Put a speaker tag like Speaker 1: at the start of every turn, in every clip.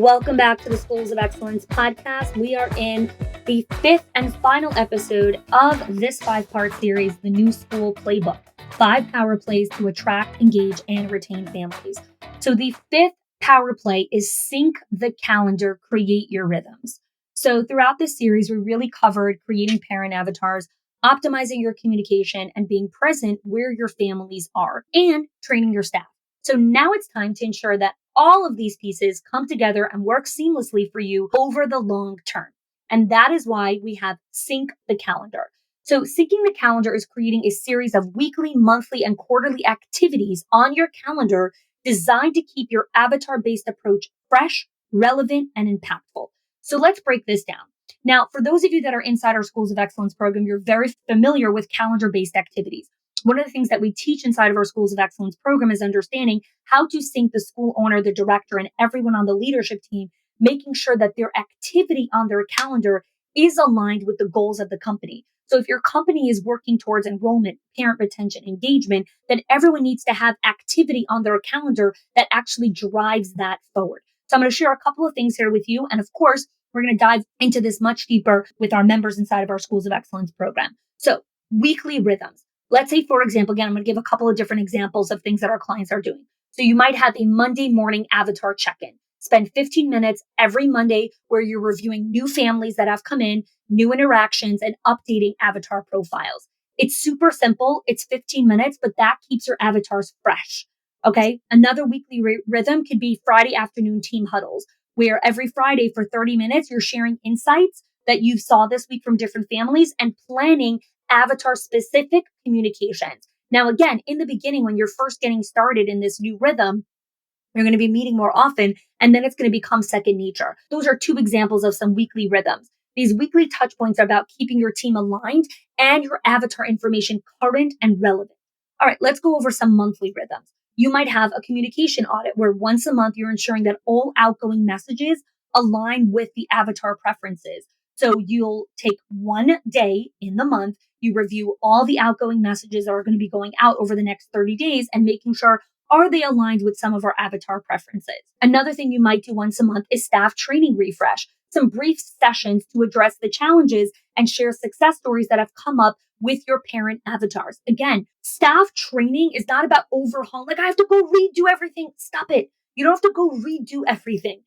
Speaker 1: Welcome back to the Schools of Excellence podcast. We are in the fifth and final episode of this 5-part series, the new School Playbook, 5 power plays to attract, engage, and retain families. So the fifth power play is sync the calendar, create your rhythms. So throughout this series, we really covered creating parent avatars, optimizing your communication, and being present where your families are, and training your staff. So now it's time to ensure that all of these pieces come together and work seamlessly for you over the long term. And that is why we have sync the calendar. So syncing the calendar is creating a series of weekly, monthly, and quarterly activities on your calendar designed to keep your avatar-based approach fresh, relevant, and impactful. So let's break this down. Now, for those of you that are inside our Schools of Excellence program, you're very familiar with calendar-based activities. One of the things that we teach inside of our Schools of Excellence program is understanding how to sync the school owner, the director, and everyone on the leadership team, making sure that their activity on their calendar is aligned with the goals of the company. So if your company is working towards enrollment, parent retention, engagement, then everyone needs to have activity on their calendar that actually drives that forward. So I'm going to share a couple of things here with you. And of course, we're going to dive into this much deeper with our members inside of our Schools of Excellence program. So weekly rhythms. Let's say, for example, again, I'm going to give a couple of different examples of things that our clients are doing. So you might have a Monday morning avatar check-in. Spend 15 minutes every Monday where you're reviewing new families that have come in, new interactions, and updating avatar profiles. It's super simple. It's 15 minutes, but that keeps your avatars fresh. Okay. Another weekly rhythm could be Friday afternoon team huddles, where every Friday for 30 minutes, you're sharing insights that you saw this week from different families and planning avatar specific communications. Now, again, in the beginning, when you're first getting started in this new rhythm, you're going to be meeting more often, and then it's going to become second nature. Those are 2 examples of some weekly rhythms. These weekly touch points are about keeping your team aligned and your avatar information current and relevant. All right, let's go over some monthly rhythms. You might have a communication audit where once a month you're ensuring that all outgoing messages align with the avatar preferences. So you'll take one day in the month, you review all the outgoing messages that are going to be going out over the next 30 days and making sure, are they aligned with some of our avatar preferences? Another thing you might do once a month is staff training refresh, some brief sessions to address the challenges and share success stories that have come up with your parent avatars. Again, staff training is not about overhaul. Like, I have to go redo everything. Stop it. You don't have to go redo everything.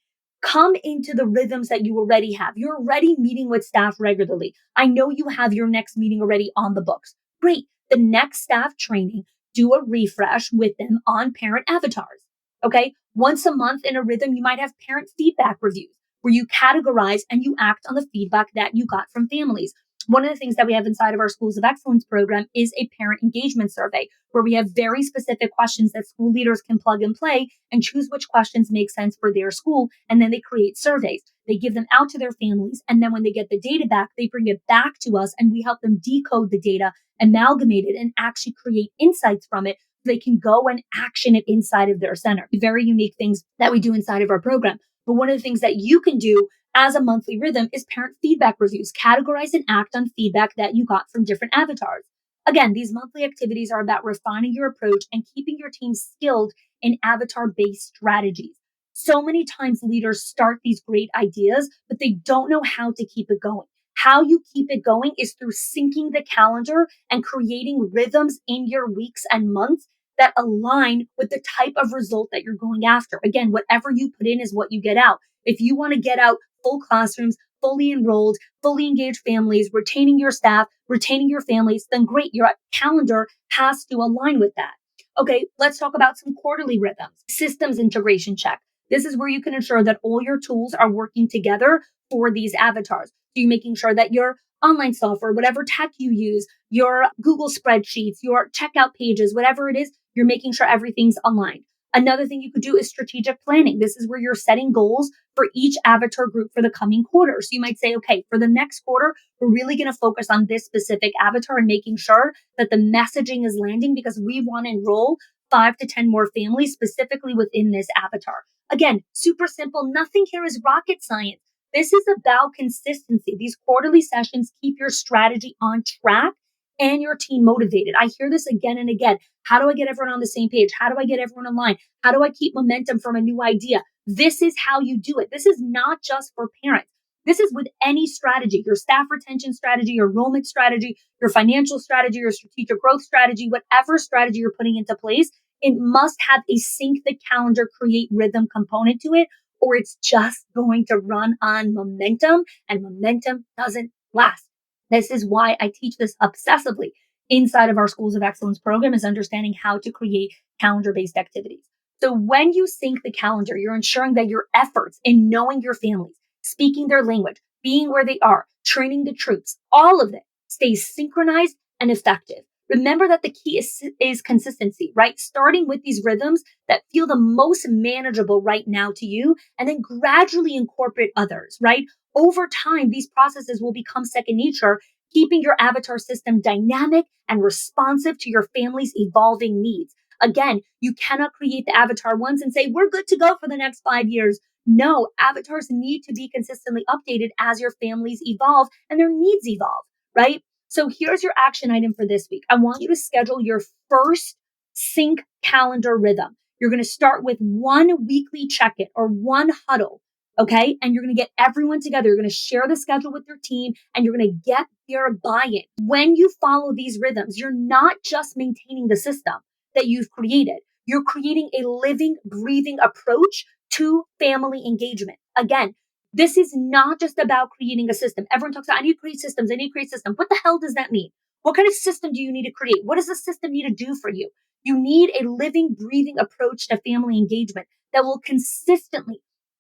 Speaker 1: Come into the rhythms that you already have. You're already meeting with staff regularly. I know you have your next meeting already on the books. Great. The next staff training, do a refresh with them on parent avatars. Okay. Once a month in a rhythm, you might have parent feedback reviews where you categorize and you act on the feedback that you got from families. One of the things that we have inside of our Schools of Excellence program is a parent engagement survey where we have very specific questions that school leaders can plug and play and choose which questions make sense for their school. And then they create surveys. They give them out to their families. And then when they get the data back, they bring it back to us and we help them decode the data, amalgamate it, and actually create insights from it so they can go and action it inside of their center. Very unique things that we do inside of our program. But one of the things that you can do as a monthly rhythm is parent feedback reviews. Categorize and act on feedback that you got from different avatars. Again, these monthly activities are about refining your approach and keeping your team skilled in avatar-based strategies. So many times leaders start these great ideas, but they don't know how to keep it going. How you keep it going is through syncing the calendar and creating rhythms in your weeks and months that align with the type of result that you're going after. Again, whatever you put in is what you get out. If you want to get out full classrooms, fully enrolled, fully engaged families, retaining your staff, retaining your families, then great. Your calendar has to align with that. Okay, let's talk about some quarterly rhythms. Systems integration check. This is where you can ensure that all your tools are working together for these avatars. So you're making sure that your online software, whatever tech you use, your Google spreadsheets, your checkout pages, whatever it is, you're making sure everything's aligned. Another thing you could do is strategic planning. This is where you're setting goals for each avatar group for the coming quarter. So you might say, okay, for the next quarter, we're really going to focus on this specific avatar and making sure that the messaging is landing because we want to enroll 5 to 10 more families specifically within this avatar. Again, super simple. Nothing here is rocket science. This is about consistency. These quarterly sessions keep your strategy on track and your team motivated. I hear this again and again. How do I get everyone on the same page? How do I get everyone in line? How do I keep momentum from a new idea? This is how you do it. This is not just for parents. This is with any strategy, your staff retention strategy, your enrollment strategy, your financial strategy, your strategic growth strategy, whatever strategy you're putting into place, it must have a sync the calendar, create rhythm component to it, or it's just going to run on momentum, and momentum doesn't last. This is why I teach this obsessively inside of our Schools of Excellence program, is understanding how to create calendar-based activities. So when you sync the calendar, you're ensuring that your efforts in knowing your families, speaking their language, being where they are, training the troops, all of it stays synchronized and effective. Remember that the key is consistency, right? Starting with these rhythms that feel the most manageable right now to you, and then gradually incorporate others, right? Over time, these processes will become second nature, keeping your avatar system dynamic and responsive to your family's evolving needs. Again, you cannot create the avatar once and say, we're good to go for the next 5 years. No, avatars need to be consistently updated as your families evolve and their needs evolve, right? So here's your action item for this week. I want you to schedule your first sync calendar rhythm. You're going to start with one weekly check-in or one huddle, okay? And you're going to get everyone together. You're going to share the schedule with your team, and you're going to get their buy-in. When you follow these rhythms, you're not just maintaining the system that you've created. You're creating a living, breathing approach to family engagement. Again, this is not just about creating a system. Everyone talks about, I need to create systems. I need to create systems. What the hell does that mean? What kind of system do you need to create? What does the system need to do for you? You need a living, breathing approach to family engagement that will consistently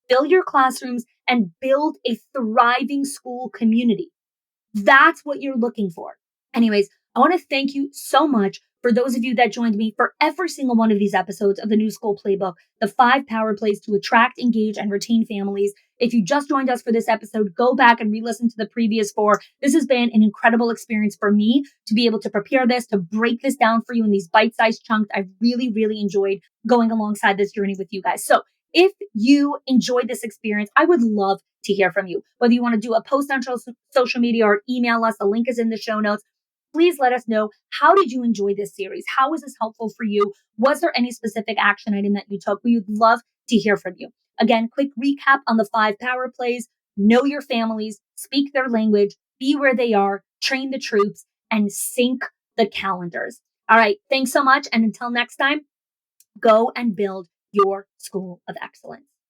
Speaker 1: fill your classrooms and build a thriving school community. That's what you're looking for. Anyways, I want to thank you so much for those of you that joined me for every single one of these episodes of the New School Playbook, the 5 power plays to attract, engage, and retain families. If you just joined us for this episode, go back and re-listen to the previous 4. This has been an incredible experience for me to be able to prepare this, to break this down for you in these bite-sized chunks. I've really, really enjoyed going alongside this journey with you guys. So if you enjoyed this experience, I would love to hear from you. Whether you want to do a post on social media or email us, the link is in the show notes. Please let us know, how did you enjoy this series? How was this helpful for you? Was there any specific action item that you took? We would love to hear from you. Again, quick recap on the 5 power plays: know your families, speak their language, be where they are, train the troops, and sync the calendars. All right, thanks so much. And until next time, go and build your School of Excellence.